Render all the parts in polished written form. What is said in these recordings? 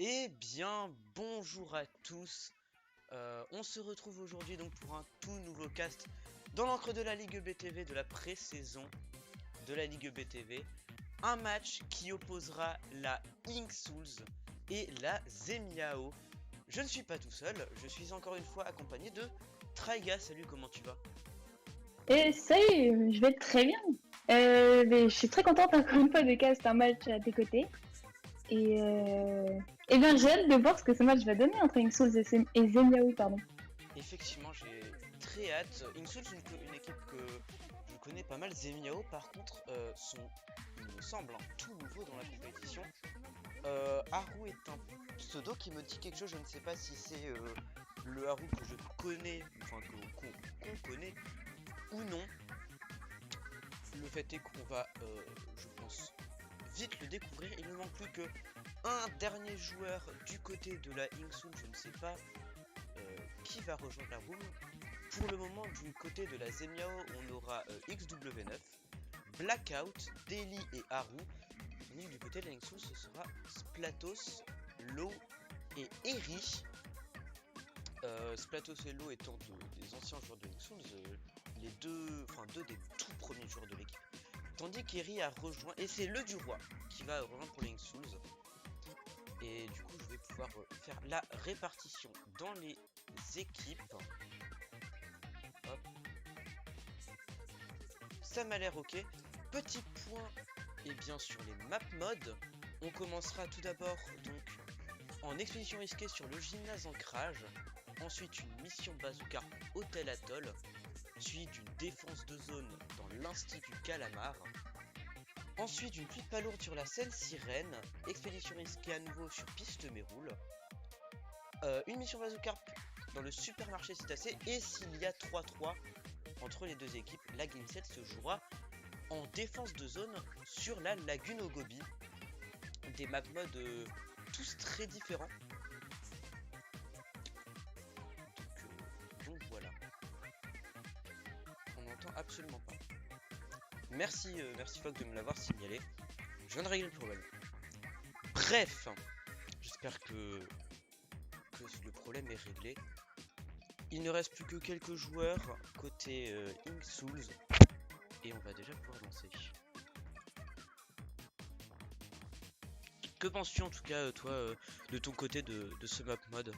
Eh bien, bonjour à tous. On se retrouve aujourd'hui donc pour un tout nouveau cast dans l'encre de la Ligue BTV de la pré-saison de la Ligue BTV. Un match qui opposera la Inksools et la Zemiao. Je ne suis pas tout seul, je suis encore une fois accompagné de Traiga. Salut, comment tu vas? Et salut, je vais très bien. Mais je suis très contente encore une fois de caster un match à tes côtés. Et bien j'ai hâte de voir ce que ce match va donner entre Inksouls et Zemiao, pardon. Effectivement, j'ai très hâte. Inksools, une équipe que je connais pas mal. Zemiao, par contre, sont, il me semble, tout nouveau dans la compétition. Haru est un pseudo qui me dit quelque chose, je ne sais pas si c'est le Haru que je connais, enfin qu'on connaît ou non. Le fait est qu'on va, je pense, vite le découvrir. Il ne manque plus que un dernier joueur du côté de la Inksools, je ne sais pas qui va rejoindre la room. Pour le moment, du côté de la Zemiao, on aura XW9, Blackout, Daily et Haru. Et du côté de la Inksools, ce sera Splatos, Low et Eri. Splatos et Low étant des anciens joueurs de Inksools, deux des tout premiers joueurs de l'équipe. Tandis qu'Eri a rejoint, et c'est le du roi qui va rejoindre pour les Inksools. Et du coup, je vais pouvoir faire la répartition dans les équipes. Hop. Ça m'a l'air ok. Petit point, et bien sur les map modes, on commencera tout d'abord donc en expédition risquée sur le gymnase ancrage, ensuite une mission bazooka hôtel atoll, suivi d'une défense de zone dans l'institut calamar, ensuite une pluie de palourde sur la scène sirène, expédition risquée à nouveau sur piste méroule, une mission bazooka dans le supermarché citacé, et s'il y a 3-3 entre les deux équipes, la game set se jouera en défense de zone sur la lagune au Gobi. Des map modes tous très différents. Donc voilà. On n'entend absolument pas. Merci Fogg de me l'avoir signalé. Je viens de régler le problème. Bref, j'espère que le problème est réglé. Il ne reste plus que quelques joueurs côté Inksools et on va déjà pouvoir lancer. Que penses-tu en tout cas toi de ton côté de ce map mode?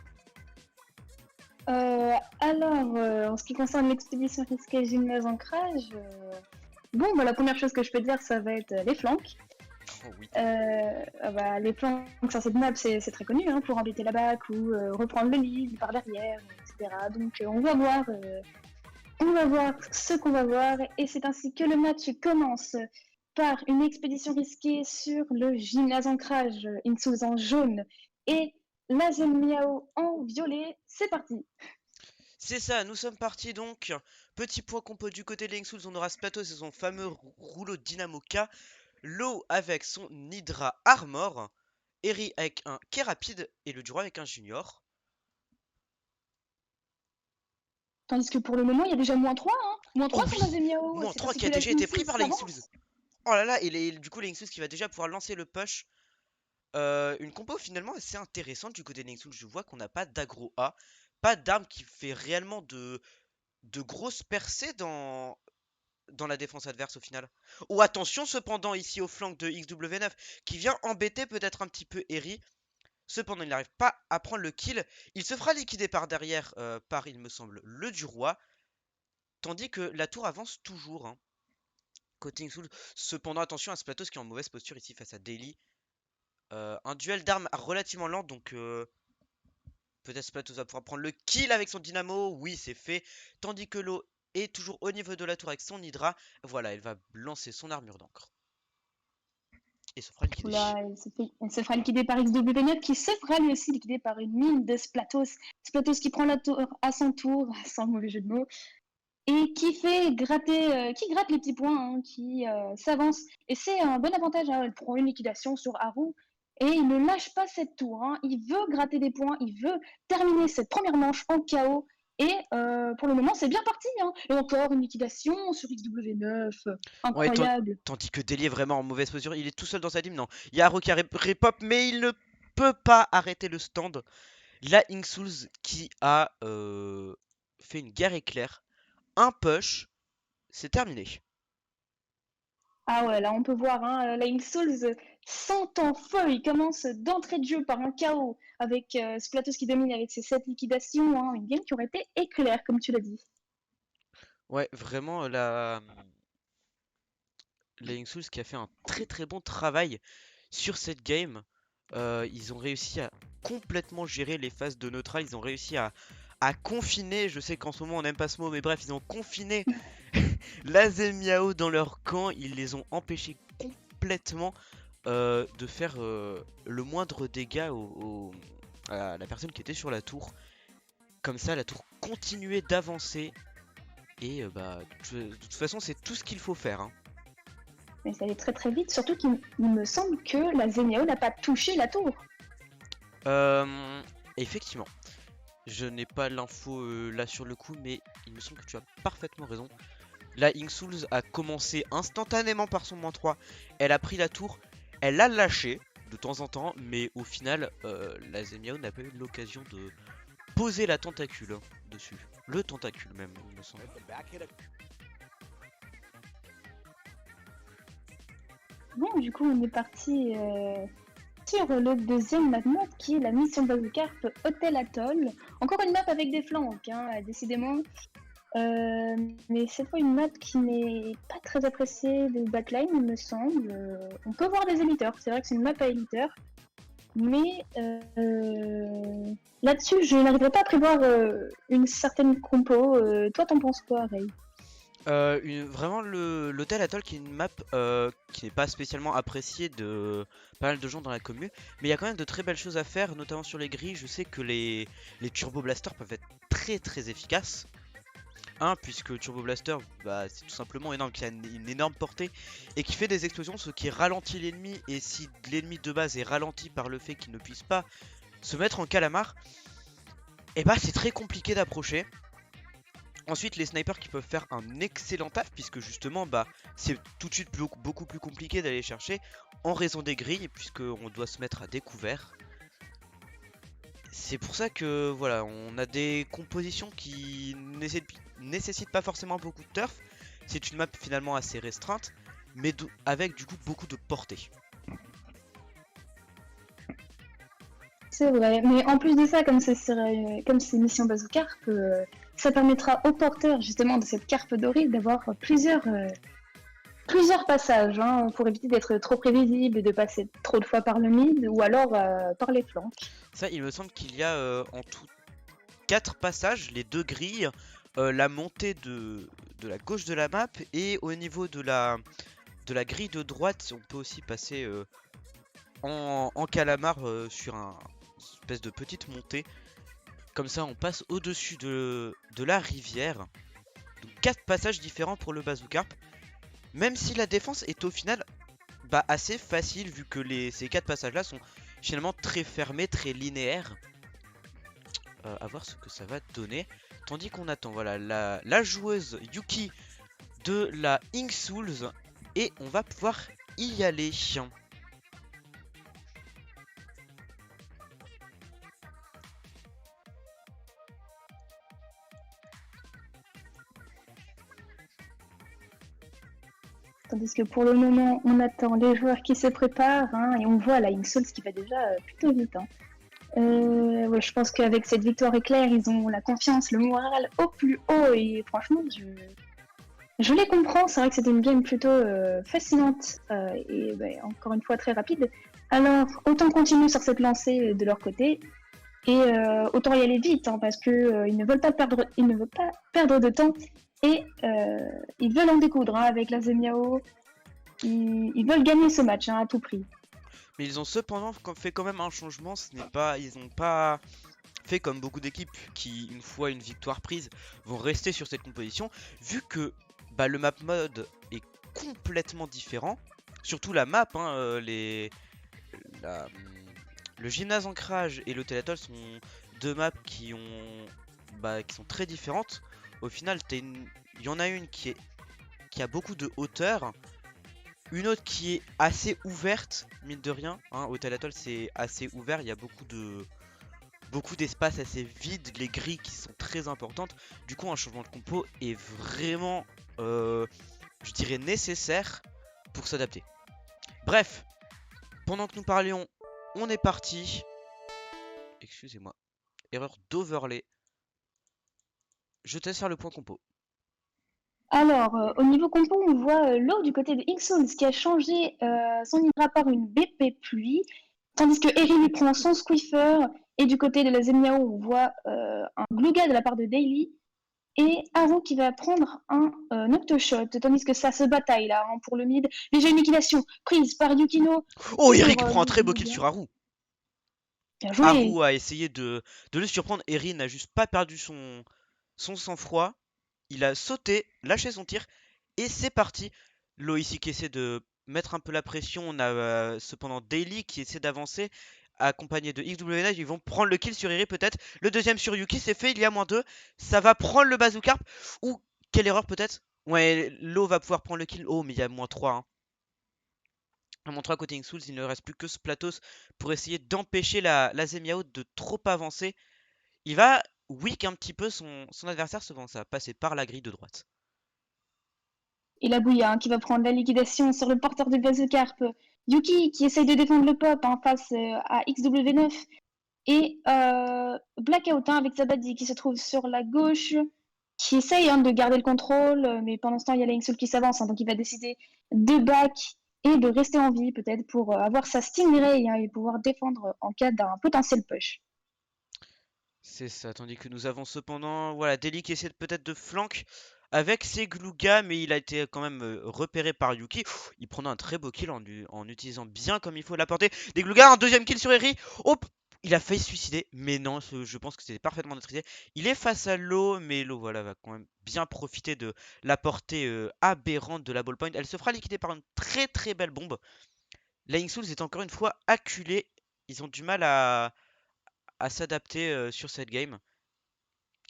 En ce qui concerne l'expédition risquée gymnase ancrage, la première chose que je peux dire, ça va être les flanks. Oh oui. Les flanks sur cette map, c'est très connu, hein, pour embêter la back ou reprendre le lead par derrière, etc. Donc on va voir ce qu'on va voir, et c'est ainsi que le match commence par une expédition risquée sur le gymnase ancrage, Inksools en jaune et la Zemiao en violet. C'est parti. C'est ça, nous sommes partis donc. Petit point compo du côté de l'Inksools, on aura Splatos et son fameux rouleau Dynamo K, Low avec son Hydra Armor, Eri avec un K rapide et le Duro avec un Junior. Tandis que pour le moment, il y a déjà -3, hein. -3 sur la Zemiao. Moins 3 qui a déjà été pris par l'Inksools. Oh là là, et du coup l'Inksools qui va déjà pouvoir lancer le push. Une compo finalement assez intéressante du côté de l'Inksools. Je vois qu'on n'a pas d'aggro A, pas d'arme qui fait réellement de grosses percées dans la défense adverse au final. Oh attention cependant ici au flanc de XW9 qui vient embêter peut-être un petit peu Eri. Cependant il n'arrive pas à prendre le kill. Il se fera liquider par derrière par il me semble le du roi. Tandis que la tour avance toujours hein, côté Inksools. Cependant attention à Splatos qui est en mauvaise posture ici face à Daily. Un duel d'armes relativement lent donc peut-être Splatos va pouvoir prendre le kill avec son dynamo. Oui c'est fait. Tandis que Lo est toujours au niveau de la tour avec son Hydra. Voilà, elle va lancer son armure d'encre. Et se fera liquider. Oula, elle se fera liquider par XW9 qui se fera lui aussi liquider par une mine de Splatos. Splatos qui prend la tour à son tour, sans mauvais jeu de mots, et qui fait gratter, qui gratte les petits points, hein, qui s'avance. Et c'est un bon avantage, hein. Elle prend une liquidation sur Haru et il ne lâche pas cette tour, hein. Il veut gratter des points, il veut terminer cette première manche en KO. Et pour le moment, c'est bien parti, hein. Et encore une liquidation sur XW9, incroyable. Ouais, tandis que Deli est vraiment en mauvaise posture. Il est tout seul dans sa team. Non, il y a Haru qui a repop, mais il ne peut pas arrêter le stand. La Inksouls qui a fait une guerre éclair, un push, c'est terminé. Ah ouais, là on peut voir, hein, Lane Souls sent en feu, il commence d'entrée de jeu par un KO avec Splatos qui domine avec ses 7 liquidations, hein, une game qui aurait été éclair comme tu l'as dit. Ouais, vraiment la Inksouls qui a fait un très très bon travail sur cette game. Ils ont réussi à complètement gérer les phases de neutral, ils ont réussi à confiner, je sais qu'en ce moment on n'aime pas ce mot, mais bref, ils ont confiné la Miao dans leur camp, ils les ont empêchés complètement de faire le moindre dégât à la personne qui était sur la tour. Comme ça, la tour continuait d'avancer. Et bah, de toute façon, c'est tout ce qu'il faut faire, hein. Mais ça allait très très vite, surtout qu'il me semble que la Zemiao n'a pas touché la tour. Euh, Effectivement, je n'ai pas l'info là sur le coup, mais il me semble que tu as parfaitement raison. La Inksouls a commencé instantanément par son moins 3. Elle a pris la tour, elle l'a lâché de temps en temps, mais au final, la Zemiao n'a pas eu l'occasion de poser la tentacule dessus. Le tentacule même, il me semble. Bon, du coup, on est parti sur le deuxième map mode qui est la mission Bazookarp Hotel Atoll. Encore une map avec des flanks, hein, décidément. Mais cette fois, une map qui n'est pas très appréciée de backline, il me semble. On peut voir des éditeurs, c'est vrai que c'est une map à éditeurs. Mais là-dessus, je n'arriverai pas à prévoir une certaine compo. Toi, t'en penses quoi, Ray? Vraiment l'hôtel Atoll qui est une map qui n'est pas spécialement appréciée de pas mal de gens dans la commune, mais il y a quand même de très belles choses à faire, notamment sur les grilles. Je sais que les Turbo Blasters peuvent être très très efficaces. Puisque Turbo Blaster, bah, c'est tout simplement énorme, qui a une énorme portée et qui fait des explosions, ce qui ralentit l'ennemi. Et si l'ennemi de base est ralenti par le fait qu'il ne puisse pas se mettre en calamar, et bah c'est très compliqué d'approcher. Ensuite, les snipers qui peuvent faire un excellent taf, puisque justement, bah, c'est tout de suite beaucoup plus compliqué d'aller chercher en raison des grilles, puisqu'on doit se mettre à découvert. C'est pour ça que voilà, on a des compositions qui nécessitent pas forcément beaucoup de turf. C'est une map finalement assez restreinte, mais avec du coup beaucoup de portée. C'est vrai, mais en plus de ça, comme c'est Mission Bazookarp, ça permettra aux porteurs justement de cette carpe dorée d'avoir plusieurs passages, hein, pour éviter d'être trop prévisible et de passer trop de fois par le mid ou alors par les flancs. Ça, il me semble qu'il y a en tout 4 passages, les 2 grilles, la montée de la gauche de la map, et au niveau de la grille de droite, on peut aussi passer en calamar sur une espèce de petite montée. Comme ça, on passe au-dessus de la rivière. Donc 4 passages différents pour le Bazookarp. Même si la défense est au final bah, assez facile, vu que ces 4 passages-là sont finalement très fermés, très linéaires. À voir ce que ça va donner. Tandis qu'on attend voilà, la joueuse Yuki de la Inksouls. Et on va pouvoir y aller. Tandis que pour le moment, on attend les joueurs qui se préparent, hein, et on voit la Inksouls qui va déjà plutôt vite, hein. Ouais, je pense qu'avec cette victoire éclair, ils ont la confiance, le moral au plus haut, et franchement, je les comprends. C'est vrai que c'était une game plutôt fascinante et bah, encore une fois très rapide. Alors, autant continuer sur cette lancée de leur côté et autant y aller vite, hein, parce que ils ne veulent pas perdre de temps et ils veulent en découdre, hein, avec la Zemiao. Ils veulent gagner ce match, hein, à tout prix. Mais ils ont cependant fait quand même un changement. Ils n'ont pas fait comme beaucoup d'équipes qui, une fois une victoire prise, vont rester sur cette composition. Vu que bah, le map mode est complètement différent. Surtout la map, hein, la- le gymnase ancrage et le Télétol sont deux maps qui sont très différentes. Au final, il y en a une qui a beaucoup de hauteur, Une autre qui est assez ouverte, mine de rien. Hein, Hotel Atoll, c'est assez ouvert. Il y a beaucoup d'espace assez vide. Les grilles qui sont très importantes. Du coup, un changement de compo est vraiment, je dirais, nécessaire pour s'adapter. Bref, pendant que nous parlions, on est parti. Excusez-moi. Erreur d'overlay. Je te laisse faire le point compo. Alors, au niveau compo, on voit l'eau du côté de Inksouls qui a changé son Hydra par une BP pluie, tandis que Eri lui prend son Squiffer, et du côté de la Zemiao, on voit un Gluga de la part de Daily, et Haru qui va prendre un Octoshot, tandis que ça se bataille là hein, pour le mid. Déjà une liquidation prise par Yukino Oh, sur Eric prend un le très beau kill Gluga. sur Haru. Bien joué! Haru a essayé de le surprendre. Eri n'a juste pas perdu son sang-froid. Il a sauté, lâché son tir, et c'est parti. Loïc qui essaie de mettre un peu la pression. On a cependant Daily qui essaie d'avancer, accompagné de XWNage. Ils vont prendre le kill sur Eri peut-être. Le deuxième sur Yuki, c'est fait, il y a -2. Ça va prendre le bazooka. Ou quelle erreur peut-être. Ouais, Lo va pouvoir prendre le kill. Oh, mais il y a -3. Hein. À -3 côté Souls, il ne reste plus que Splatos pour essayer d'empêcher la Zemiao de trop avancer. Il va weak un petit peu son adversaire, cependant ça va passer par la grille de droite. Et la Bouilla hein, qui va prendre la liquidation sur le porteur de Bazocarp. Yuki qui essaye de défendre le pop hein, face à XW9. Et Blackout hein, avec Zabadi qui se trouve sur la gauche, qui essaye hein, de garder le contrôle, mais pendant ce temps, il y a Lengsul qui s'avance, hein, donc il va décider de back et de rester en vie peut-être pour avoir sa Stingray hein, et pouvoir défendre en cas d'un potentiel push. C'est ça, tandis que nous avons cependant, voilà, Deli qui essaie peut-être de flank avec ses Gluga, mais il a été quand même repéré par Yuki. Il prend un très beau kill en utilisant bien comme il faut la portée des Gluga. Un deuxième kill sur Eri. Hop, il a failli se suicider, mais non, je pense que c'était parfaitement maîtrisé. Il est face à Lo, mais Lo voilà, va quand même bien profiter de la portée aberrante de la ballpoint. Elle se fera liquider par une très très belle bombe. Lying Souls est encore une fois acculé. Ils ont du mal à s'adapter sur cette game,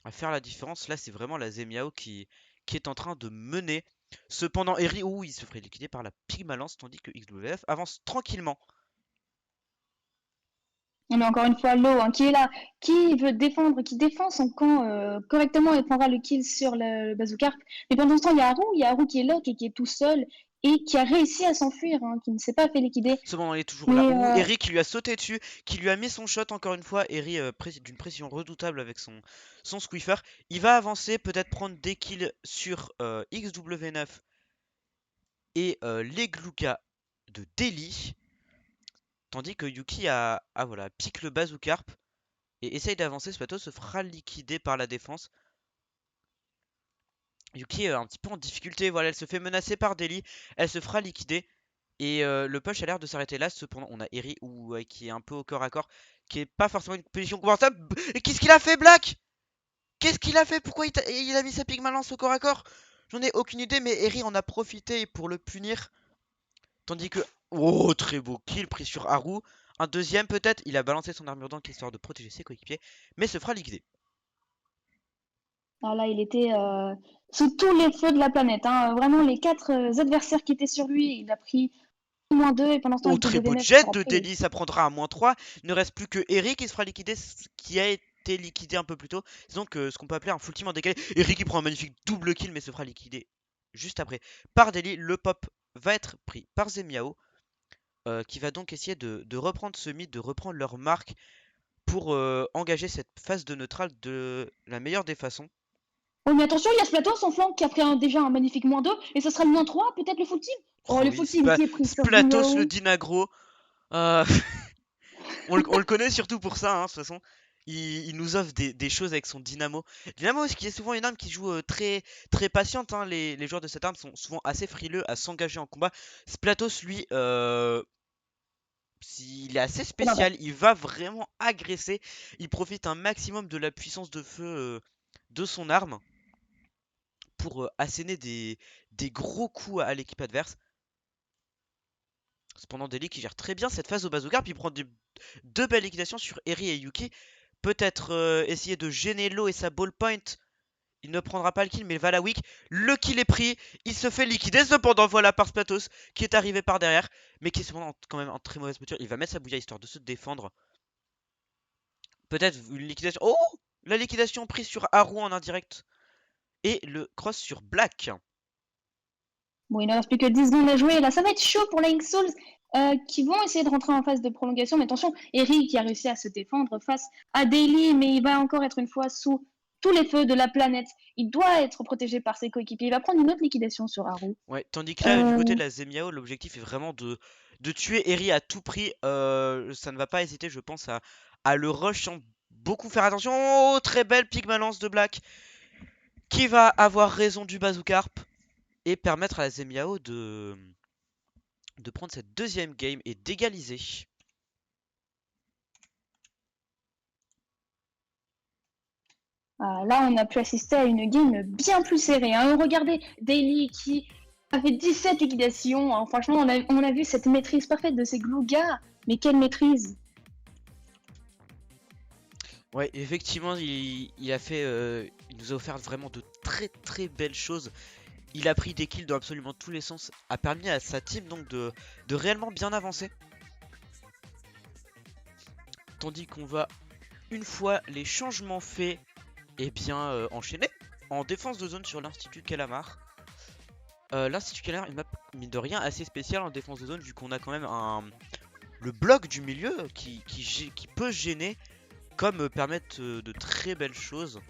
à faire la différence. Là, c'est vraiment la Zemiao qui est en train de mener. Cependant, Eri, il se ferait liquider par la Pygmalance, tandis que XWF avance tranquillement. Mais encore une fois, Lo hein, qui est là, qui veut défendre, qui défend son camp correctement et prendra le kill sur le Bazookarp. Mais pendant ce temps, il y a Haru qui est là, qui est tout seul et qui a réussi à s'enfuir, hein, qui ne s'est pas fait liquider. Cependant, il est toujours là. Mais Eri qui lui a sauté dessus, qui lui a mis son shot encore une fois. Eri d'une précision redoutable avec son Squiffer. Il va avancer, peut-être prendre des kills sur XW9 et les Gluga de Delhi. Tandis que Yuki voilà, pique le Bazookarp et essaye d'avancer. Ce plateau se fera liquider par la défense. Yuki est un petit peu en difficulté, voilà, elle se fait menacer par Deli, elle se fera liquider. Et le push a l'air de s'arrêter là. Cependant, on a Eri qui est un peu au corps à corps, qui est pas forcément une position confortable. Et qu'est-ce qu'il a fait, Black? Qu'est-ce qu'il a fait? Pourquoi il a mis sa Pygmalance au corps à corps? J'en ai aucune idée, mais Eri en a profité pour le punir. Tandis que. Oh, très beau kill pris sur Haru. Un deuxième peut-être. Il a balancé son armure d'encre histoire de protéger ses coéquipiers, mais se fera liquider. là, il était sous tous les feux de la planète. Hein. Vraiment, les 4 adversaires qui étaient sur lui, il a pris -2 et pendant ce temps, Oh, avec très beau W9 jet sera de pris. Deli, ça prendra un -3. Il ne reste plus que Eri qui se fera liquider, qui a été liquidé un peu plus tôt. C'est donc ce qu'on peut appeler un full team en décalé. Eri qui prend un magnifique double kill, mais se fera liquider juste après par Deli. Le pop va être pris par Zemiao, qui va donc essayer de reprendre ce mid, de reprendre leur marque pour engager cette phase de neutral de la meilleure des façons. Oh, mais attention, il y a Splato, son flanc, qui a pris déjà un magnifique -2, et ce sera le -3, peut-être le full team. Oh, Oh le oui, full team qui est pris sur Splatos le Zimiao. Dinagro. Euh, on le connaît surtout pour ça, hein, de toute façon. Il nous offre des choses avec son Dynamo. Dynamo, ce qui est souvent une arme qui joue très, très patiente. Hein. Les joueurs de cette arme sont souvent assez frileux à s'engager en combat. Splatos, lui, il est assez C'est l'inverse. spécial. Il va vraiment agresser. Il profite un maximum de la puissance de feu de son arme pour asséner des gros coups à l'équipe adverse. Cependant, Deli qui gère très bien cette phase au bazooka, puis il prend deux belles liquidations sur Eri et Yuki. Peut-être essayer de gêner Lo et sa ballpoint Il ne prendra pas le kill, mais Valawik, le kill est pris. Il se fait liquider cependant, voilà, par Splatos, qui est arrivé par derrière, mais qui est cependant quand même en très mauvaise posture. Il va mettre sa bouilla histoire de se défendre. Peut-être une liquidation. Oh! La liquidation prise sur Haru en indirect. Et le cross sur Black. Bon, il ne reste plus que 10 secondes à jouer. Là, ça va être chaud pour les Souls qui vont essayer de rentrer en phase de prolongation. Mais attention, Eric qui a réussi à se défendre face à Daily, mais il va encore être une fois sous tous les feux de la planète. Il doit être protégé par ses coéquipiers. Il va prendre une autre liquidation sur Haru. Ouais, tandis que là, du côté de la Zemiao, l'objectif est vraiment de tuer Eri à tout prix. Ça ne va pas hésiter, je pense, à le rush sans beaucoup faire attention. Oh, très belle pique balance de Black qui va avoir raison du Bazookarp et permettre à la Zemiao de prendre cette deuxième game et d'égaliser. Là, on a pu assister à une game bien plus serrée. Hein. Regardez Daily qui a fait 17 liquidations. Hein. Franchement, on a vu cette maîtrise parfaite de ces Glugas. Mais quelle maîtrise! Ouais, effectivement, il a fait, il nous a offert vraiment de très très belles choses. Il a pris des kills dans absolument tous les sens, a permis à sa team donc de réellement bien avancer. Tandis qu'on va, une fois les changements faits, et bien enchaîner en défense de zone sur l'Institut Calamar. L'Institut Calamar, une map mine de rien assez spéciale en défense de zone, vu qu'on a quand même le bloc du milieu qui peut gêner comme permettre de très belles choses.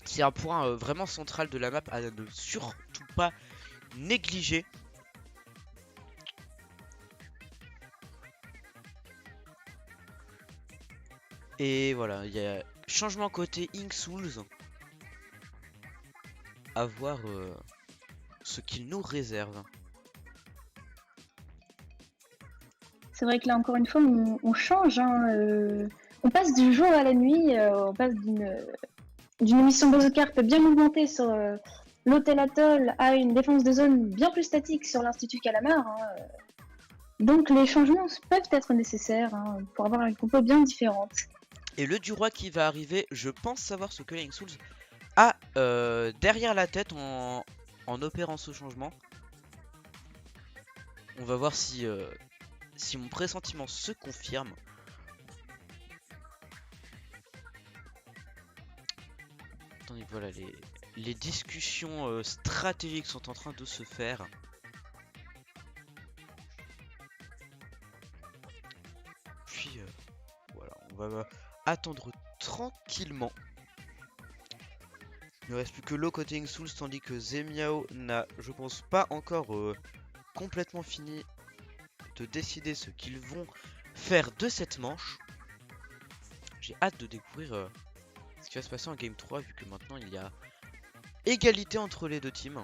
C'est un point vraiment central de la map à ne surtout pas négliger. Et voilà, il y a changement côté Ink Souls. À voir ce qu'il nous réserve. C'est vrai que là, encore une fois, on change. Hein, on passe du jour à la nuit. On passe d'une émission Bazookarp bien mouvementée sur l'Hôtel Atoll à une défense de zone bien plus statique sur l'Institut Calamar. Hein. Donc les changements peuvent être nécessaires hein, pour avoir une compo bien différente. Et le Duroy qui va arriver, je pense savoir ce que Link Souls a derrière la tête en opérant ce changement. On va voir si mon pressentiment se confirme. Attendez, voilà, les discussions stratégiques sont en train de se faire. Puis voilà, on va attendre tranquillement. Il ne reste plus que l'eau côté Ink Souls, tandis que Zemiao n'a, je pense, pas encore complètement fini de décider ce qu'ils vont faire de cette manche. J'ai hâte de découvrir ce qui va se passer en Game 3, vu que maintenant il y a égalité entre les deux teams.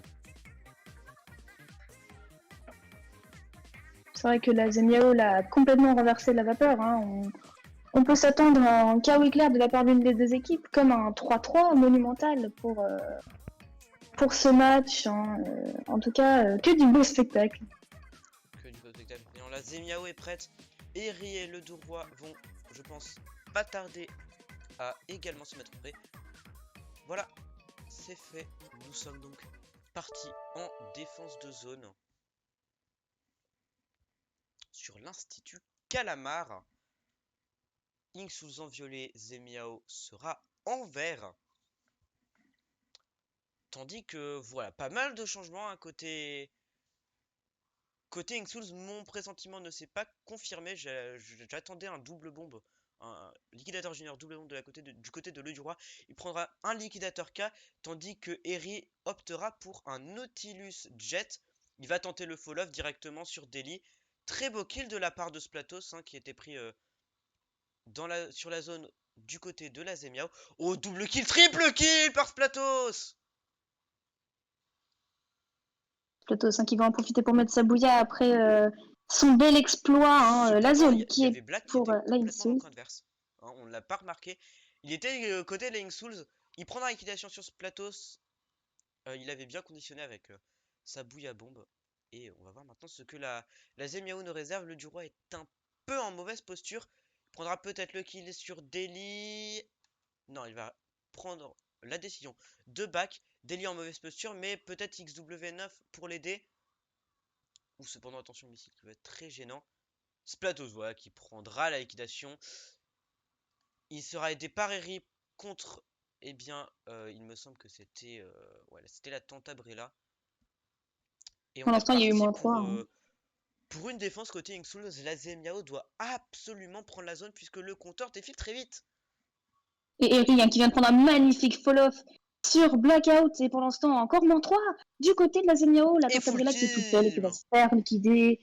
C'est vrai que la Zemiao l'a complètement renversé la vapeur. Hein. On peut s'attendre à un chaos éclair de la part d'une des deux équipes, comme un 3-3 monumental pour ce match. Hein. En tout cas, que du beau spectacle. Que du beau spectacle. Et la Zemiao est prête. Eri et le Duroy vont, je pense, pas tarder à également se mettre prêt. Voilà, c'est fait. Nous sommes donc partis en défense de zone sur l'Institut Calamar. Ink Souls en violet, Zemiao sera en vert. Tandis que voilà, pas mal de changements à côté Ink Souls. Mon pressentiment ne s'est pas confirmé. J'attendais un double bombe, un liquidateur junior double bombe du côté de Le Duroy. Il prendra un liquidateur K, tandis que Eri optera pour un Nautilus Jet. Il va tenter le fall-off directement sur Daily. Très beau kill de la part de Splatos hein, qui était pris sur la zone du côté de la Zemiao. Oh, double kill, triple kill par Splatos! Platos hein, qui va en profiter pour mettre sa bouilla après son bel exploit. Hein, la Cependant, zone il qui y est avait Black qui pour était la Ink complètement dans le Souls. camp adverse. Hein, on ne l'a pas remarqué. Il était côté de la Ink Souls. Il prendra la liquidation sur Splatos. Il avait bien conditionné avec sa bouille à bombe. Et on va voir maintenant ce que la Zemiao nous réserve. Le Duroy est un peu en mauvaise posture. Il prendra peut-être le kill sur Daily. Non, il va prendre la décision de back. Deli en mauvaise posture, mais peut-être XW9 pour l'aider. Ou cependant, attention, missile qui va être très gênant. Splatos, voilà, qui prendra la liquidation. Il sera aidé par Eri contre, eh bien, il me semble que c'était ouais, c'était la Tantabrella. Et Pour on est l'instant, il y a eu reparti -3. Hein. Pour une défense côté Inksul. La Miao doit absolument prendre la zone puisque le compteur défile très vite. Et Eri, hein, qui vient de prendre un magnifique fall-off sur Blackout. Et pour l'instant, encore -3. Du côté de la Zemiao, la Et full Tantabrella qui est toute seule, qui va team. se faire liquider.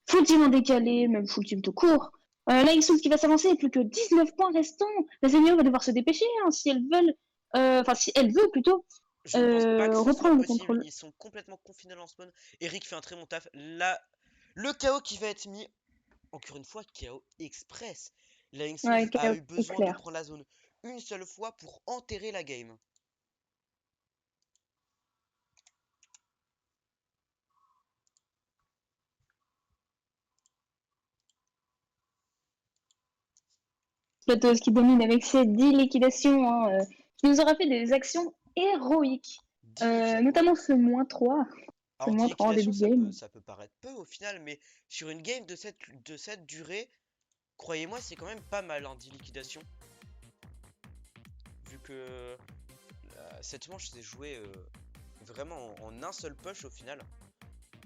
Full team en décalé, même full team tout court. La Inksul qui va s'avancer, plus que 19 points restants. La Zemiao va devoir se dépêcher hein, si elle veut, enfin si elle veut plutôt Je ne pense pas que ce soit reprendre le possible. contrôle. Ils sont complètement confinés dans le spawn. Eric fait un très bon taf. Là, le chaos qui va être mis. Encore une fois, chaos express. La Ouais, Inksul a eu besoin de clair. prendre la zone une seule fois pour enterrer la game. Platos qui domine avec ses 10 liquidations, hein, qui nous aura fait des actions héroïques. 10 liquidations. Ouais. Notamment ce -3. Ce Alors 10 -3 en début liquidations, de game. ça peut paraître peu au final, mais sur une game de cette durée, croyez-moi, c'est quand même pas mal, hein, 10 liquidations. Vu que cette manche s'est jouée vraiment en un seul push au final.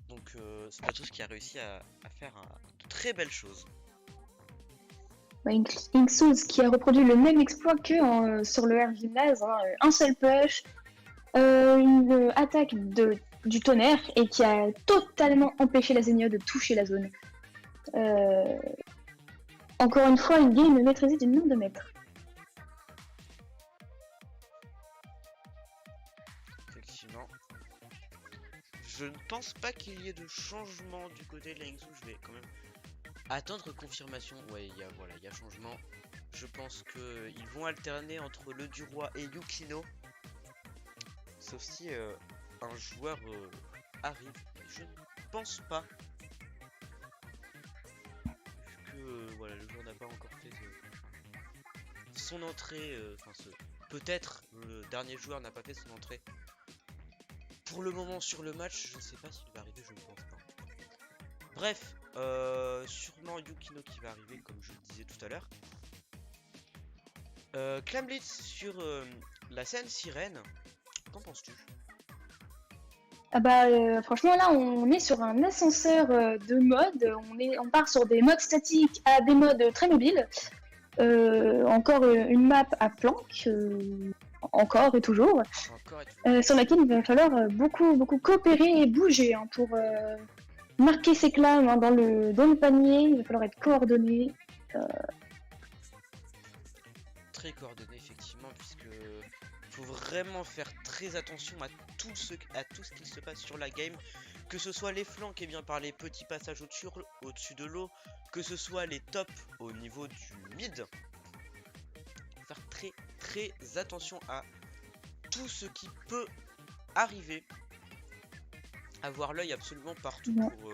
Donc c'est Platos qui a réussi à faire de très belles choses. Inksus qui a reproduit le même exploit que sur le R Gymnase, hein, un seul push, une attaque du tonnerre et qui a totalement empêché la Zenia de toucher la zone. Encore une fois, une game maîtrisée d'une main de maître. Effectivement. Je ne pense pas qu'il y ait de changement du côté de la Inksu. Je vais quand même attendre confirmation. Ouais, voilà, il y a changement. Je pense qu'ils vont alterner entre le Duroy et Yukino. Sauf si un joueur arrive. Je ne pense pas. Vu que voilà, le joueur n'a pas encore fait son entrée. Peut-être le dernier joueur n'a pas fait son entrée. Pour le moment sur le match, je ne sais pas s'il va arriver, je ne pense pas. Bref, sûrement Yukino qui va arriver, comme je le disais tout à l'heure. Clamblitz sur la scène sirène, qu'en penses-tu? Ah bah franchement là on est sur un ascenseur de mode, on part sur des modes statiques à des modes très mobiles. Encore une map à flanc, encore et toujours, sur laquelle il va falloir beaucoup coopérer et bouger hein, pour marquer ses clames hein, dans le panier. Il va falloir être coordonné. Très coordonné effectivement, puisque faut vraiment faire très attention à tout ce qui se passe sur la game, que ce soit les flancs et bien par les petits passages au-dessus de l'eau, que ce soit les tops au niveau du mid. Faire très attention à tout ce qui peut arriver, avoir l'œil absolument partout pour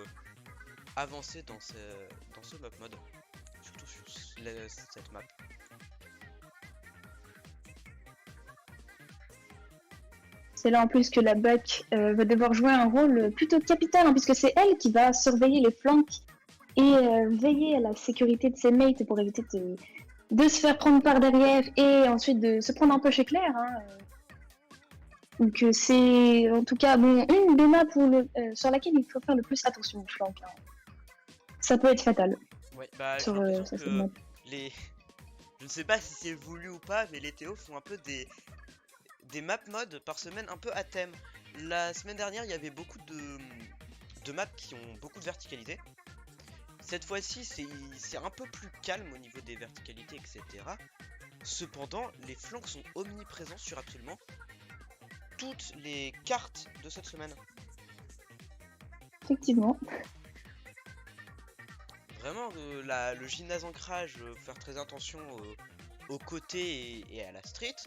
avancer dans ce map mode, surtout sur cette map. C'est là en plus que la back va devoir jouer un rôle plutôt capital, hein, puisque c'est elle qui va surveiller les flancs et veiller à la sécurité de ses mates pour éviter de se faire prendre par derrière et ensuite de se prendre un peu chez Claire. Hein. Donc c'est en tout cas bon, une des maps sur laquelle il faut faire le plus attention aux flancs. Hein. Ça peut être fatal. Ouais, bah sur, j'ai l'impression que je ne sais pas si c'est voulu ou pas, mais les Théo font un peu des map modes par semaine un peu à thème. La semaine dernière, il y avait beaucoup de maps qui ont beaucoup de verticalité. Cette fois-ci, c'est un peu plus calme au niveau des verticalités, etc. Cependant, les flancs sont omniprésents sur absolument toutes les cartes de cette semaine. Effectivement. Vraiment, le gymnase ancrage, faire très attention aux côtés et à la street.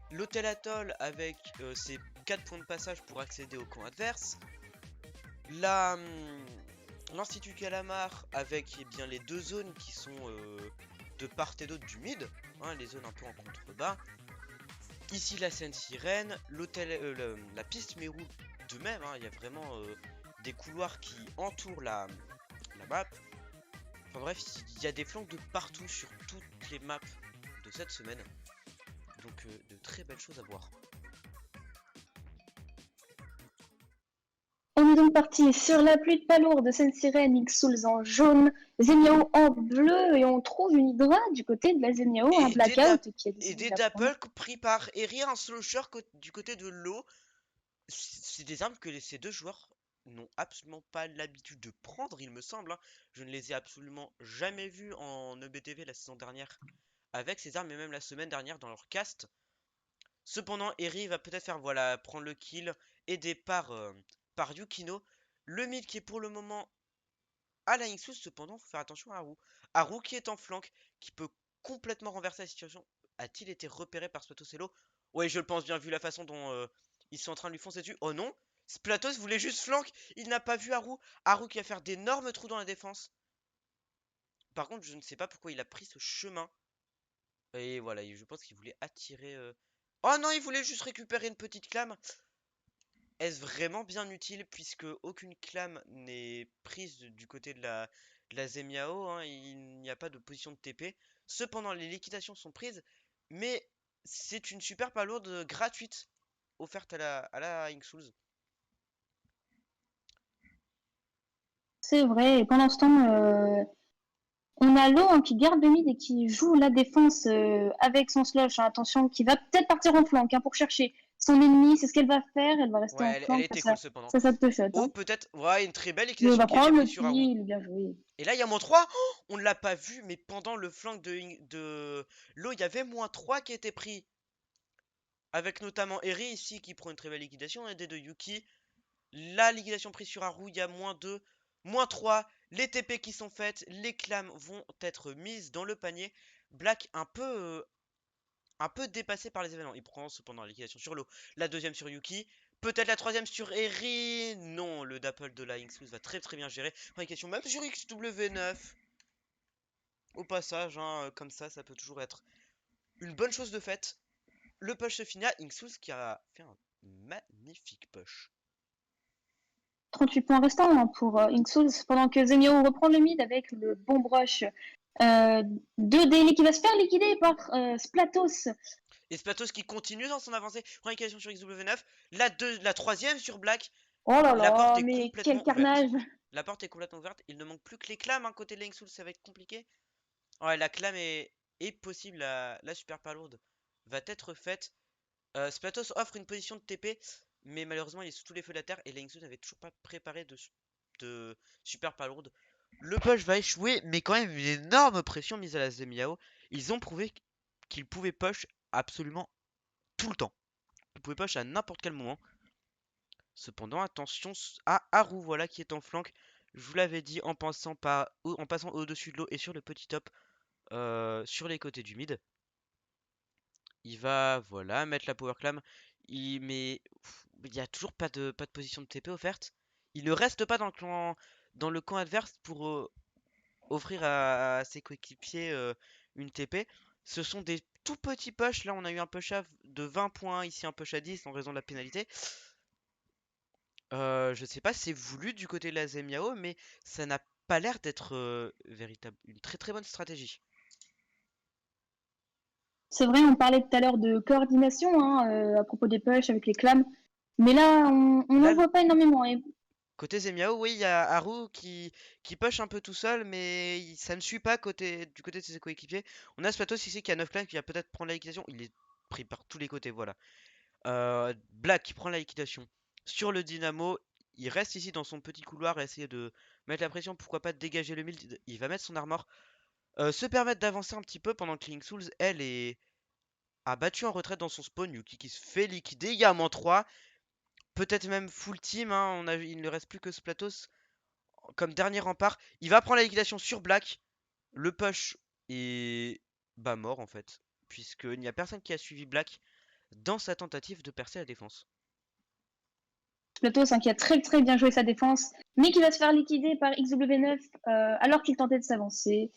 L'hôtel atoll avec ses 4 points de passage pour accéder au camp adverse. L'Institut Calamar avec bien les deux zones qui sont de part et d'autre du mid, hein, les zones un peu en contrebas. Ici la scène sirène, l'hôtel, la piste Meru de même, hein, il y a vraiment des couloirs qui entourent la map. Enfin bref, il y a des flancs de partout sur toutes les maps de cette semaine. Donc de très belles choses à voir. On est donc parti sur la pluie de palourde de Sainte-Sirène, X-Souls en jaune, Zemiao en bleu, et on trouve une Hydra du côté de la Zemiao, un Blackout qui a Et décidé des d'apprendre. Dapple pris par Eri, un slasher du côté de l'eau. C'est des armes que ces deux joueurs n'ont absolument pas l'habitude de prendre, il me semble, hein. Je ne les ai absolument jamais vus en EBTV la saison dernière avec ces armes, et même la semaine dernière dans leur cast. Cependant, Eri va peut-être faire, voilà, prendre le kill, aidé par Yukino. Le mid qui est pour le moment à la Nexus, cependant, faut faire attention à Haru. Haru qui est en flank, qui peut complètement renverser la situation. A-t-il été repéré par Splatocello? Ouais, je le pense bien, vu la façon dont ils sont en train de lui foncer dessus. Oh non! Splatos voulait juste flank, il n'a pas vu Haru. Haru qui va faire d'énormes trous dans la défense. Par contre, je ne sais pas pourquoi il a pris ce chemin. Et voilà, je pense qu'il voulait attirer... Oh non, il voulait juste récupérer une petite clame. Est-ce vraiment bien utile puisque aucune clame n'est prise du côté de la Zemiao, hein, il n'y a pas de position de TP. Cependant, les liquidations sont prises, mais c'est une super palourde gratuite offerte à la Inksouls. C'est vrai, et pendant ce temps, on a Lo hein, qui garde le mid et qui joue la défense avec son slush. Hein, attention, qui va peut-être partir en flank hein, pour chercher son ennemi. C'est ce qu'elle va faire. Elle va rester Ouais, en elle flank était face cool à cependant. ça te shot. Oh, Hein. peut-être, ouais, une très belle Mais elle liquidation va qui a été prendre le prise sur Haru. kill, bien joué. Et là, il y a -3. Oh, on ne l'a pas vu, mais pendant le flank de Lo, il y avait -3 qui était pris. Avec notamment Eri ici qui prend une très belle liquidation, aidé de Yuki. La liquidation prise sur Haru, il y a -2, -3. Les TP qui sont faites, les clams vont être mises dans le panier. Black un peu dépassé par les événements. Il prend cependant la liquidation sur l'eau. La deuxième sur Yuki. Peut-être la troisième sur Eri. Non, le Dapple de la Inksous va très très bien gérer. Liquidation même sur XW9. Au passage, hein, comme ça peut toujours être une bonne chose de faite. Le push se finit à Inksous qui a fait un magnifique push. 38 points restants hein, pour Inksouls, pendant que Zemio reprend le mid avec le bon brush 2D qui va se faire liquider par Splatos. Et Splatos qui continue dans son avancée. Première question sur XW9. La troisième sur Black. Oh là La porte là, est mais quel complètement ouverte. carnage! La porte est complètement ouverte. Il ne manque plus que les clams. Hein, côté de Linksoul, ça va être compliqué. Ouais, la clame est possible. La super palourde va être faite. Splatos offre une position de TP. Mais malheureusement, il est sous tous les feux de la terre. Et Linksoul n'avait toujours pas préparé de super palourde. Le push va échouer. Mais quand même, une énorme pression mise à la Zemiao. Ils ont prouvé qu'ils pouvaient push absolument tout le temps. Ils pouvaient push à n'importe quel moment. Cependant, attention à Haru, voilà, qui est en flank. Je vous l'avais dit en passant au-dessus de l'eau et sur le petit top sur les côtés du mid. Il va, voilà, mettre la power clam. Mais il n'y a toujours pas de position de TP offerte. Il ne reste pas dans le camp adverse pour offrir à ses coéquipiers une TP. Ce sont des tout petits push. Là, on a eu un push de 20 points, ici un push à 10 en raison de la pénalité. Je sais pas si c'est voulu du côté de la Zemiao, mais ça n'a pas l'air d'être une très très bonne stratégie. C'est vrai, on parlait tout à l'heure de coordination hein, à propos des push avec les clams, mais là, on Là, n'en voit pas énormément. Et côté Zemiao, oui, il y a Haru qui push un peu tout seul, mais ça ne suit pas du côté de ses coéquipiers. On a Splatos ici qui a 9 clans, qui va peut-être prendre la liquidation. Il est pris par tous les côtés, voilà. Black qui prend la liquidation sur le Dynamo. Il reste ici dans son petit couloir à essayer de mettre la pression, pourquoi pas de dégager le mid. Il va mettre son armor. Se permettre d'avancer un petit peu pendant que Link Souls, a battu en retraite dans son spawn. Yuki qui se fait liquider. Il y a -3. Peut-être même full team. Hein, il ne reste plus que Splatos comme dernier rempart. Il va prendre la liquidation sur Black. Le push est mort en fait. Puisqu'il n'y a personne qui a suivi Black dans sa tentative de percer la défense. Platos hein, qui a très très bien joué sa défense, mais qui va se faire liquider par XW9 alors qu'il tentait de s'avancer.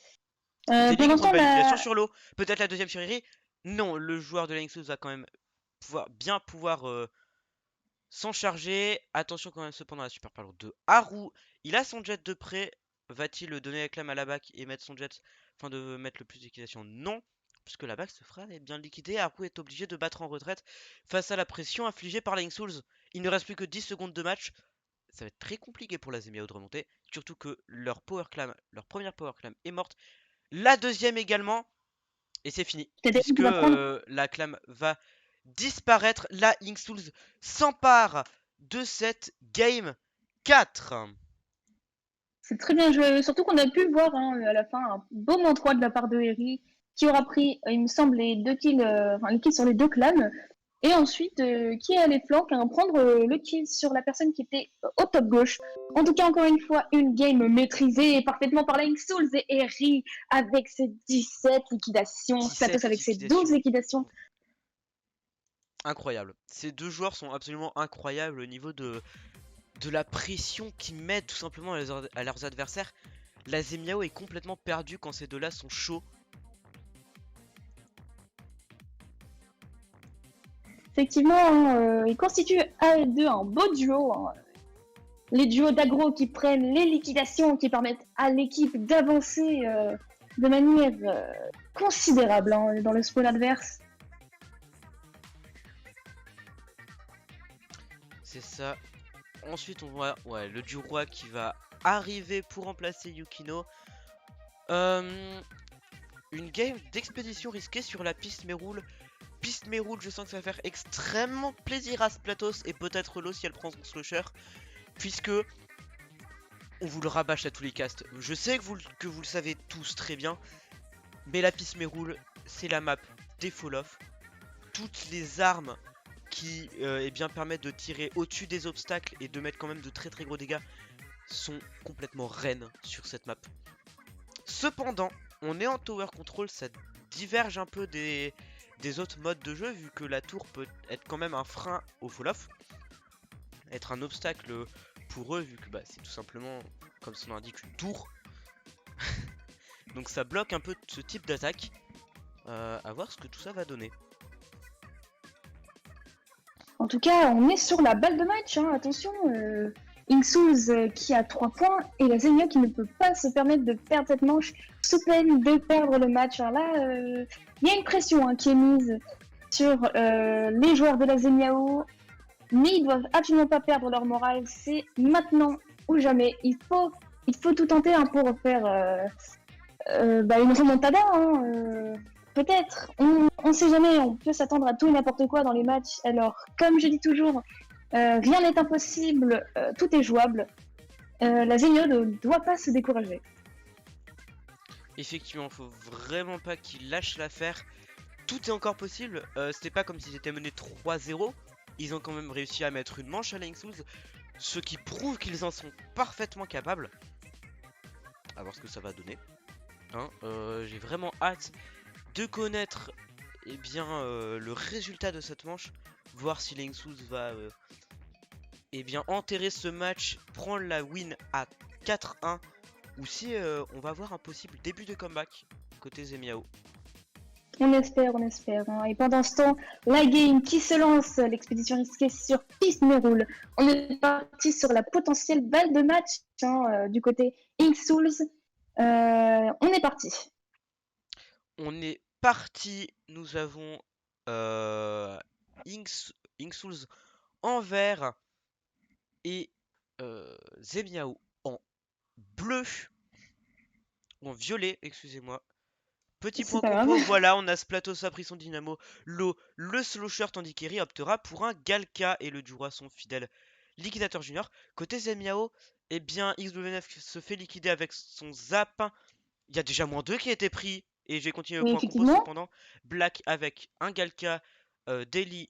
Zeddy qui Pendant ce prend une temps, belle liquidation sur l'eau. Peut-être la deuxième sur Iri. Non, le joueur de Linksus va quand même pouvoir s'en charger. Attention quand même cependant à la super palourde de Haru. Il a son jet de près. Va-t-il donner la clame à la back et mettre son jet afin de mettre le plus d'équitation? Non. Puisque la back se fera bien liquider. Haru est obligé de battre en retraite face à la pression infligée par Link Souls. Il ne reste plus que 10 secondes de match. Ça va être très compliqué pour la Zemiao de remonter. Surtout que leur première power clam est morte. La deuxième également. Et c'est fini. Peut-être Puisque qu'il va prendre. la clame va disparaître. La Link Souls s'empare de cette game 4. C'est très bien joué. Surtout qu'on a pu voir hein, à la fin un beau moins 3 de la part de Eri, qui aura pris, il me semble, les 2 kills, enfin, les kills sur les 2 clans. Et ensuite, qui est à les flancs, à prendre le kill sur la personne qui était au top gauche. En tout cas, encore une fois, une game maîtrisée parfaitement par Link Souls et Eri avec ses 17 liquidations, 17 Stratos avec ses 12 liquidations. liquidations. Incroyable. Ces deux joueurs sont absolument incroyables au niveau de la pression qu'ils mettent tout simplement à leurs adversaires. La Zemiao est complètement perdue quand ces deux-là sont chauds. Effectivement, hein, ils constituent à eux deux un beau duo. Hein. Les duos d'aggro qui prennent les liquidations, qui permettent à l'équipe d'avancer de manière considérable hein, dans le spawn adverse. C'est ça. Ensuite, on voit le duo roi qui va arriver pour remplacer Yukino. Une game d'expédition risquée sur la piste Méroul. Piste Méroul, je sens que ça va faire extrêmement plaisir à Splatos et peut-être Lo si elle prend son slusher. Puisque on vous le rabâche à tous les castes. Je sais que vous le savez tous très bien. Mais la piste Méroul, c'est la map des fall-off. Toutes les armes qui permettent de tirer au-dessus des obstacles et de mettre quand même de très très gros dégâts sont complètement reines sur cette map. Cependant, on est en tower control, ça diverge un peu des autres modes de jeu vu que la tour peut être quand même un frein au fall-off, être un obstacle pour eux vu que c'est tout simplement, comme son nom indique, une tour. Donc ça bloque un peu ce type d'attaque. À voir ce que tout ça va donner. En tout cas, on est sur la balle de match. Hein. Attention, Inksouz qui a 3 points et la Zemiao qui ne peut pas se permettre de perdre cette manche sous peine de perdre le match. Alors là, il y a une pression hein, qui est mise sur les joueurs de la Zemiao, mais ils doivent absolument pas perdre leur morale. C'est maintenant ou jamais. Il faut tout tenter hein, pour faire une remontada. Hein, peut-être, on sait jamais, on peut s'attendre à tout et n'importe quoi dans les matchs. Alors, comme je dis toujours, rien n'est impossible, tout est jouable. La Zemiao ne doit pas se décourager. Effectivement, faut vraiment pas qu'ils lâchent l'affaire. Tout est encore possible. C'était pas comme s'ils étaient menés 3-0. Ils ont quand même réussi à mettre une manche à Link Souls, ce qui prouve qu'ils en sont parfaitement capables. À voir ce que ça va donner. Hein, j'ai vraiment hâte de connaître le résultat de cette manche, voir si Link Souls va enterrer ce match, prendre la win à 4-1, ou si on va avoir un possible début de comeback côté Zemiao. On espère. Hein. Et pendant ce temps, la game qui se lance, l'expédition risquée sur piste Méroul. On est parti sur la potentielle balle de match hein, du côté Inksouz. On est parti. On est parti. Nous avons Inksouz en vert et Zemiao en bleu. Ou en violet, excusez-moi. Petit point compo, voilà, on a Splatos a pris son dynamo, Lo le slasher, tandis qu'Eri optera pour un Galka et le Jura son fidèle liquidateur junior. Côté Zemiao, XW9 se fait liquider avec son zap. Il y a déjà moins 2 qui a été pris. Et j'ai continué le point compo cependant. Black avec un Galka, Deli,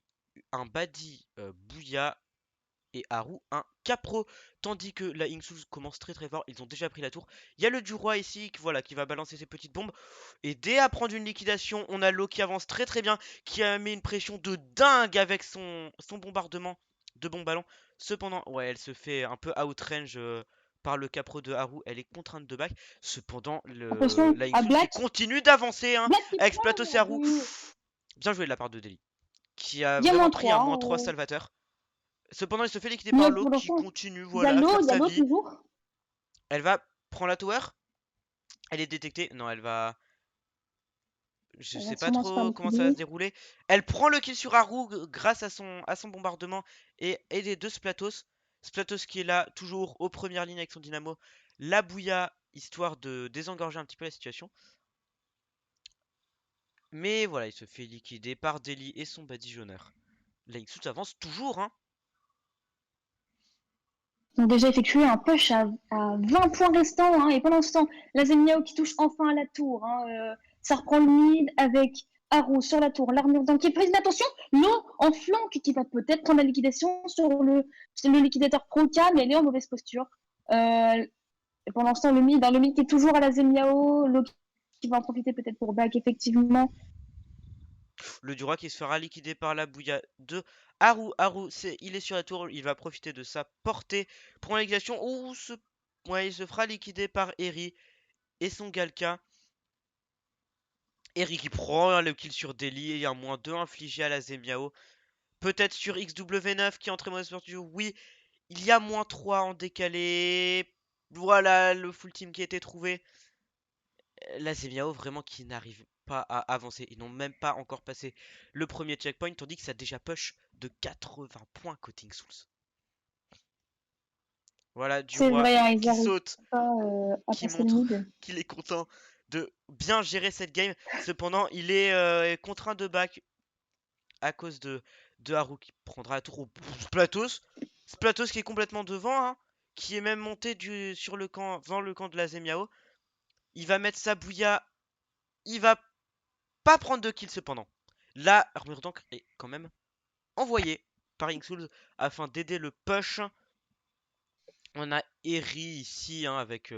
un Badi, Bouya et Haru un Capro, tandis que la Inksouz commence très très fort, ils ont déjà pris la tour. Il y a le Juroi ici qui va balancer ses petites bombes, et dès à prendre une liquidation, on a Lo qui avance très très bien, qui a mis une pression de dingue avec son bombardement de bons ballons. Cependant, elle se fait un peu outrange par le Capro de Haru, elle est contrainte de back. Cependant, la Inksouz qui continue d'avancer hein, avec Splatos et Haru. Bien joué de la part de Deli, qui a Il y a vraiment moins pris un 3. -3 Salvateur. Cependant, il se fait liquider Mais par l'eau pour qui l'instant, continue, voilà, à faire Il y a sa l'eau vie. toujours. Elle va prendre la tower. Elle est détectée. Non, elle va. Je Elle va sais pas sûrement se faire trop comment ça va se liquider. dérouler. Elle prend le kill sur Haru grâce à son bombardement et les deux Splatos. Splatos qui est là, toujours aux premières lignes avec son dynamo. La Bouya, histoire de désengorger un petit peu la situation. Mais voilà, il se fait liquider par Deli et son badigeonneur. Lexus avance toujours, hein. Ils ont déjà effectué un push à 20 points restants. Hein, et pendant ce temps, la Zemiao qui touche enfin à la tour. Hein, ça reprend le mid avec Haru sur la tour. L'armure d'un qui prise. Attention, l'eau en flanc qui va peut-être prendre la liquidation sur le liquidateur Pro-Cam. Elle est en mauvaise posture. Et pendant ce temps, le mid qui est toujours à la Zemiao. L'eau qui va en profiter peut-être pour back, effectivement. Le Duroy qui se fera liquider par la Bouya de Haru. Haru, il est sur la tour, il va profiter de sa portée pour la liquidation. Ouais, il se fera liquider par Eri et son Galka. Eri qui prend le kill sur Deli et un -2 infligé à la Zemiao. Peut-être sur XW9 qui est en très mauvaise posture. Oui, il y a -3 en décalé. Voilà le full team qui a été trouvé. La Zemiao vraiment qui n'arrive pas à avancer. Ils n'ont même pas encore passé le premier checkpoint, tandis que ça a déjà push de 80 points Coating Souls. Voilà, du C'est roi vrai, hein, ils qui n'arrivent saute, pas à qui passer le montre mid. qu'il est content de bien gérer cette game. Cependant, il est contraint de back à cause de Haru qui prendra la tour au Splatos. Splatos qui est complètement devant, hein, qui est même monté sur le camp, dans le camp de la Zemiao. Il va mettre sa bouilla. Il va pas prendre de kill cependant. La armure d'encre est quand même envoyée par Inksouls afin d'aider le push. On a Eri ici hein, avec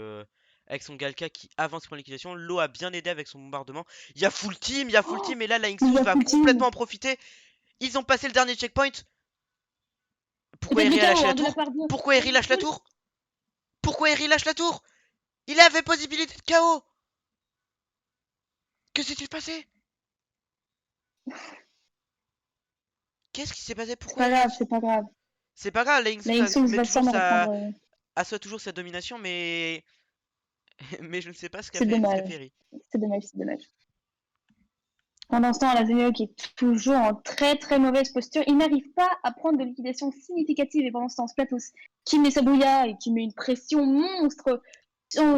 son Galka qui avance pour liquidation. Lo a bien aidé avec son bombardement. Il y a full Oh, team et là la mais il y Inksouls a va full team. complètement en profiter. Ils ont passé le dernier checkpoint. Pourquoi Peut-être le Eri a lâché chaos la hein, de la tour? part de Pourquoi Eri lâche la Souls. tour? Pourquoi Eri lâche la tour? Il avait possibilité de KO. Que s'est-il passé? Qu'est-ce qui s'est passé? C'est Pourquoi pas Eri a... grave, c'est pas grave. C'est pas grave, la La Inksouls Souls met va toujours sûrement sa... reprendre. assoit toujours sa domination, mais... mais je ne sais pas C'est ce qu'a fait dommage. Eri. C'est dommage, c'est dommage. Pendant ce temps, la Zenio qui est toujours en très très mauvaise posture, il n'arrive pas à prendre de liquidation significative. Et pendant ce temps, Splatos qui met sa bouilla et qui met une pression monstre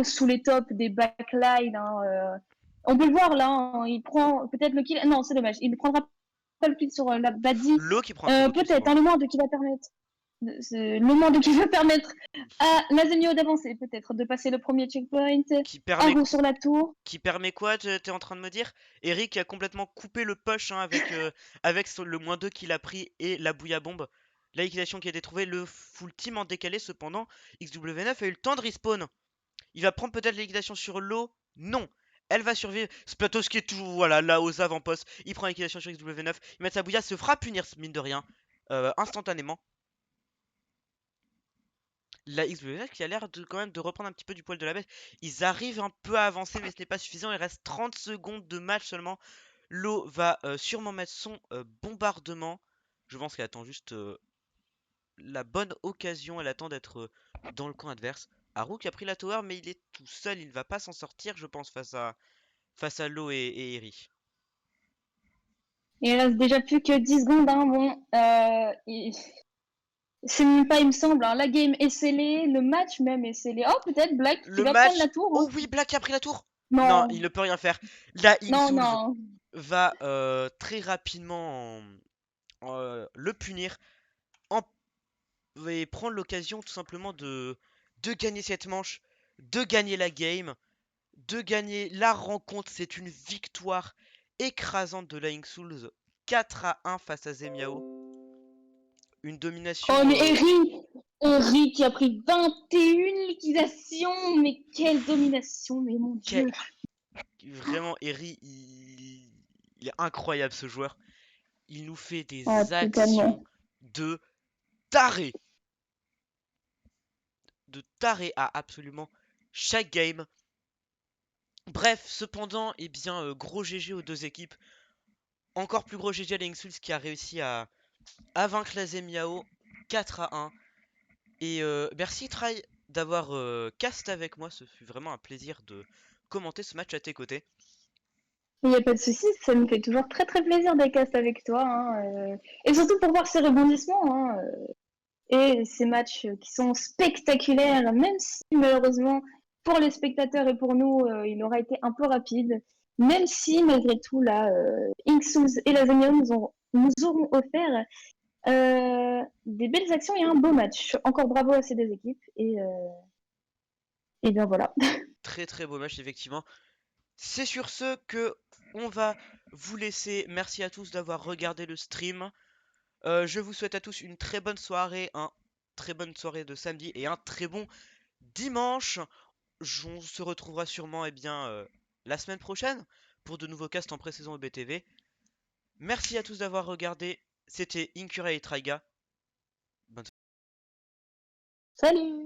sous les tops des backlines. Hein, on peut le voir là, hein, il prend peut-être le kill. Non, c'est dommage, il ne prendra pas le kill sur la Badi. Lo qui prend un très beau kill Peut-être, hein, cependant. le moins de qui va permettre. Le moment de qui va permettre à Nazemio d'avancer, peut-être, de passer le premier checkpoint. Qui permet, Haru sur la tour. qui permet quoi, t'es en train de me dire? Eric a complètement coupé le push hein, avec le -2 qu'il a pris et la bouilla bombe. La liquidation qui a été trouvée, le full team en décalé cependant. XW9 a eu le temps de respawn. Il va prendre peut-être la liquidation sur l'eau. Non. Elle va survivre. Splatos qui est toujours voilà, là aux avant-postes. Il prend la liquidation sur XW9. Il met sa bouilla, se fera punir, mine de rien. Instantanément. La XW9 qui a l'air de quand même de reprendre un petit peu du poil de la bête. Ils arrivent un peu à avancer, mais ce n'est pas suffisant. Il reste 30 secondes de match seulement. Lo va sûrement mettre son bombardement. Je pense qu'elle attend juste la bonne occasion. Elle attend d'être dans le camp adverse. Haru qui a pris la tower, mais il est tout seul. Il ne va pas s'en sortir, je pense, face à Lo et Eri. Il reste déjà plus que 10 secondes. Hein, bon, c'est même pas, il me semble. Hein, la game est scellée, le match même est scellé. Oh, peut-être Black qui Le va prendre la match. tour. Hein. Oh oui, Black a pris la tour. Non, il Non, ne peut rien faire. La non, Ingsools non. va très rapidement le punir en et prendre l'occasion tout simplement de gagner cette manche, de gagner la game, de gagner la rencontre. C'est une victoire écrasante de Lying Souls 4-1 face à Zemiao. Une Oh, domination mais Eri qui a pris 21 liquidations. Mais quelle domination, mais mon qu'est- Dieu. vraiment Eri, il est incroyable ce joueur. Il nous fait Ah, des actions totalement. de taré, à absolument chaque game. Bref, cependant, eh bien, gros GG aux deux équipes. Encore plus gros GG à Lingsus qui a réussi à vaincre la Zemiao 4-1. Et merci Try d'avoir cast avec moi, ce fut vraiment un plaisir de commenter ce match à tes côtés. Il n'y a pas de souci, ça me fait toujours très très plaisir d'être cast avec toi. Et surtout pour voir ces rebondissements et ces matchs qui sont spectaculaires, même si malheureusement pour les spectateurs et pour nous, il aura été un peu rapide. Même si malgré tout, là, Inksuz et la Zemion nous auront offert des belles actions et un beau match. Encore bravo à ces deux équipes. Et bien voilà. Très très beau match effectivement. C'est sur ce que on va vous laisser. Merci à tous d'avoir regardé le stream. Je vous souhaite à tous une très bonne soirée, très bonne soirée de samedi et un très bon dimanche. On se retrouvera sûrement la semaine prochaine pour de nouveaux casts en pré-saison au BTV. Merci à tous d'avoir regardé. C'était Incura et Traiga. Bonne Salut!